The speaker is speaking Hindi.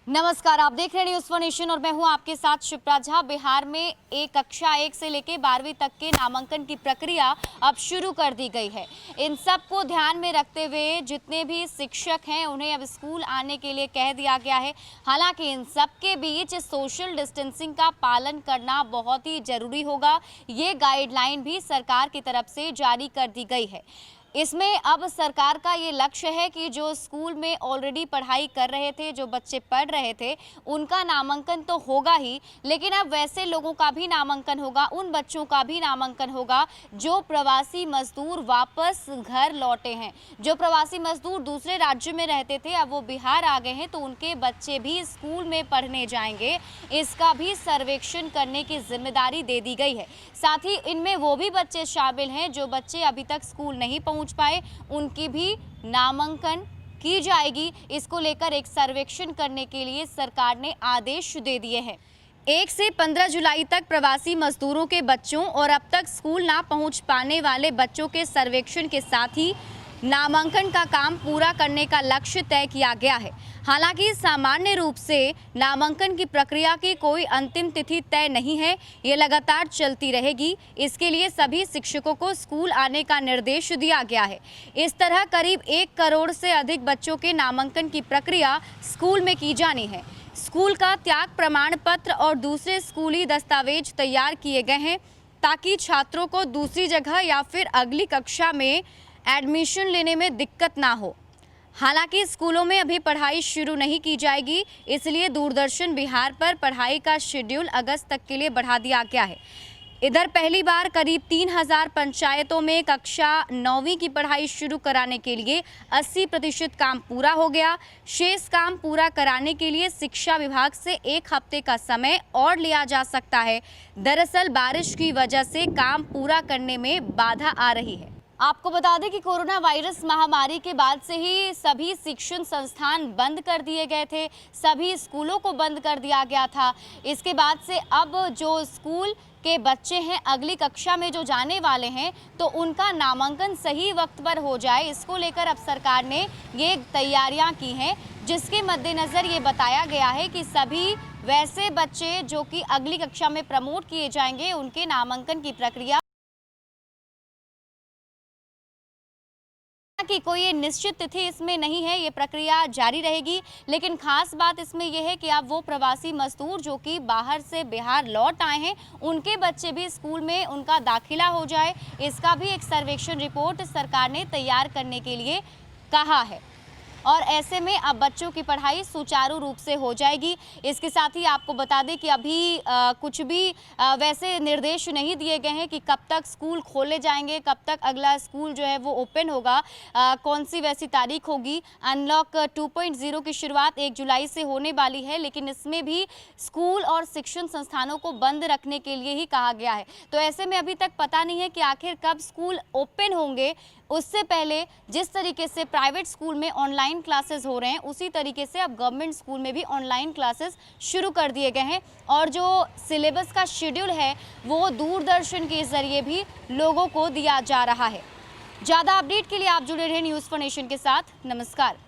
नमस्कार, आप देख रहे हैं न्यूज़ वन नेशन और मैं हूं आपके साथ शिप्रा झा। बिहार में कक्षा 1 से लेकर 12वीं तक के नामांकन की प्रक्रिया अब शुरू कर दी गई है। इन सब को ध्यान में रखते हुए जितने भी शिक्षक हैं उन्हें अब स्कूल आने के लिए कह दिया गया है। हालांकि इन सब के बीच सोशल डिस्टेंसिंग का पालन करना बहुत ही जरूरी होगा। ये गाइडलाइन भी सरकार की तरफ से जारी कर दी गई है। इसमें अब सरकार का ये लक्ष्य है कि जो स्कूल में ऑलरेडी पढ़ाई कर रहे थे, जो बच्चे पढ़ रहे थे, उनका नामांकन तो होगा ही, लेकिन अब वैसे लोगों का भी नामांकन होगा, उन बच्चों का भी नामांकन होगा जो प्रवासी मजदूर वापस घर लौटे हैं। जो प्रवासी मजदूर दूसरे राज्य में रहते थे, अब वो बिहार आ गए हैं, तो उनके बच्चे भी स्कूल में पढ़ने जाएंगे। इसका भी सर्वेक्षण करने की जिम्मेदारी दे दी गई है। साथ ही इनमें वो भी बच्चे शामिल हैं जो बच्चे अभी तक स्कूल नहीं पहुंच पाए, उनकी भी नामांकन की जाएगी। इसको लेकर एक सर्वेक्षण करने के लिए सरकार ने आदेश दे दिए हैं। 1 से 15 जुलाई तक प्रवासी मजदूरों के बच्चों और अब तक स्कूल ना पहुंच पाने वाले बच्चों के सर्वेक्षण के साथ ही नामांकन का काम पूरा करने का लक्ष्य तय किया गया है। हालांकि सामान्य रूप से नामांकन की प्रक्रिया की कोई अंतिम तिथि तय नहीं है, ये लगातार चलती रहेगी। इसके लिए सभी शिक्षकों को स्कूल आने का निर्देश दिया गया है। इस तरह करीब 1 करोड़ से अधिक बच्चों के नामांकन की प्रक्रिया स्कूल में की जानी है। स्कूल का त्याग प्रमाण पत्र और दूसरे स्कूली दस्तावेज तैयार किए गए हैं ताकि छात्रों को दूसरी जगह या फिर अगली कक्षा में एडमिशन लेने में दिक्कत ना हो। हालांकि स्कूलों में अभी पढ़ाई शुरू नहीं की जाएगी, इसलिए दूरदर्शन बिहार पर पढ़ाई का शेड्यूल अगस्त तक के लिए बढ़ा दिया गया है। इधर पहली बार करीब 3000 पंचायतों में कक्षा 9वीं की पढ़ाई शुरू कराने के लिए 80% काम पूरा हो गया। शेष काम पूरा कराने के लिए शिक्षा विभाग से 1 हफ्ते का समय और लिया जा सकता है। दरअसल बारिश की वजह से काम पूरा करने में बाधा आ रही है। आपको बता दें कि कोरोना वायरस महामारी के बाद से ही सभी शिक्षण संस्थान बंद कर दिए गए थे, सभी स्कूलों को बंद कर दिया गया था। इसके बाद से अब जो स्कूल के बच्चे हैं अगली कक्षा में जो जाने वाले हैं, तो उनका नामांकन सही वक्त पर हो जाए, इसको लेकर अब सरकार ने ये तैयारियां की हैं, जिसके मद्देनज़र ये बताया गया है कि सभी वैसे बच्चे जो कि अगली कक्षा में प्रमोट किए जाएंगे, उनके नामांकन की प्रक्रिया कि कोई निश्चित तिथि इसमें नहीं है, ये प्रक्रिया जारी रहेगी। लेकिन खास बात इसमें यह है कि अब वो प्रवासी मजदूर जो कि बाहर से बिहार लौट आए हैं, उनके बच्चे भी स्कूल में उनका दाखिला हो जाए, इसका भी एक सर्वेक्षण रिपोर्ट सरकार ने तैयार करने के लिए कहा है। और ऐसे में अब बच्चों की पढ़ाई सुचारू रूप से हो जाएगी। इसके साथ ही आपको बता दें कि अभी कुछ भी वैसे निर्देश नहीं दिए गए हैं कि कब तक स्कूल खोले जाएंगे, कब तक अगला स्कूल जो है वो ओपन होगा, कौन सी वैसी तारीख होगी। अनलॉक 2.0 की शुरुआत 1 जुलाई से होने वाली है, लेकिन इसमें भी स्कूल और शिक्षण संस्थानों को बंद रखने के लिए ही कहा गया है। तो ऐसे में अभी तक पता नहीं है कि आखिर कब स्कूल ओपन होंगे। उससे पहले जिस तरीके से प्राइवेट स्कूल में ऑनलाइन क्लासेस हो रहे हैं, उसी तरीके से अब गवर्नमेंट स्कूल में भी ऑनलाइन क्लासेस शुरू कर दिए गए हैं। और जो सिलेबस का शेड्यूल है वो दूरदर्शन के जरिए भी लोगों को दिया जा रहा है। ज़्यादा अपडेट के लिए आप जुड़े रहे न्यूज़ वन नेशन के साथ। नमस्कार।